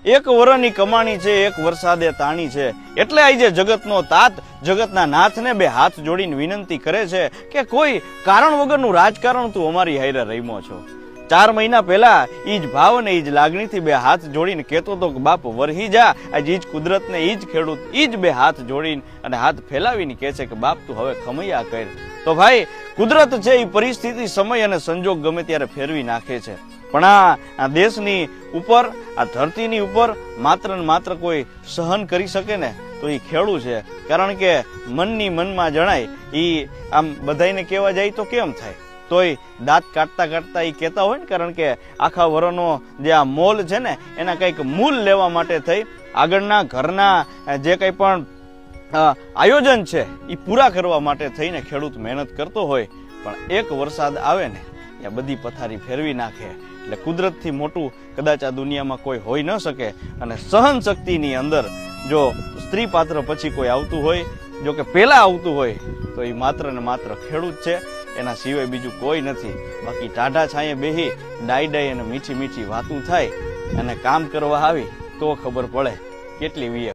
એક વરની કમાણી છે, એક વરસાદે તાણી છે. એટલે આજે જગતનો તાત જગતના નાથને બે હાથ જોડીને વિનંતી કરે છે કે કોઈ કારણ વગરનું રાજકારણ તું અમારી હારે રમ્યો છો. 4 મહિના પહેલા ઈ જ ભાવ ને ઈ જ લાગણીથી બે હાથ જોડીને કહેતો હતો કે બાપ વરહી જા. આજે ઈ જ કુદરતને, ઈ જ ખેડૂત, ઈ જ બે હાથ જોડીને અને હાથ ફેલાવીને કહે છે કે બાપ તું હવે ખમૈયા કર. તો ભાઈ કુદરત છે એ પરિસ્થિતિ, સમય અને સંજોગ ગમે ત્યારે ફેરવી નાખે છે. પણ આ દેશની ઉપર, આ ધરતીની ઉપર માત્ર ને માત્ર કોઈ સહન કરી શકે ને તો એ ખેડૂત છે. કારણ કે મનની મનમાં જણાય એ આમ બધાને કહેવા જાય તો કેમ થાય, તોય દાંત કાઢતા કાઢતા એ કહેતા હોય ને. કારણ કે આખા વરનો જે આ મોલ છે ને એના કંઈક મૂલ લેવા માટે થઈ આગળના ઘરના જે કંઈ પણ આયોજન છે એ પૂરા કરવા માટે થઈને ખેડૂત મહેનત કરતો હોય. પણ એક વરસાદ આવે ને ત્યાં બધી પથારી ફેરવી નાખે. એટલે કુદરતથી મોટું કદાચ આ દુનિયામાં કોઈ હોઈ ન શકે. અને સહન શક્તિની અંદર જો સ્ત્રી પાત્ર પછી કોઈ આવતું હોય, જો કે પહેલા આવતું હોય તો એ માત્ર ને માત્ર ખેડૂત છે. એના સિવાય બીજું કોઈ નથી. બાકી ટાઢા છાંયે બેહી ડાઈ ડાઈ અને મીઠી મીઠી વાતું થાય અને કામ કરવા આવી તો ખબર પડે કેટલી વીએ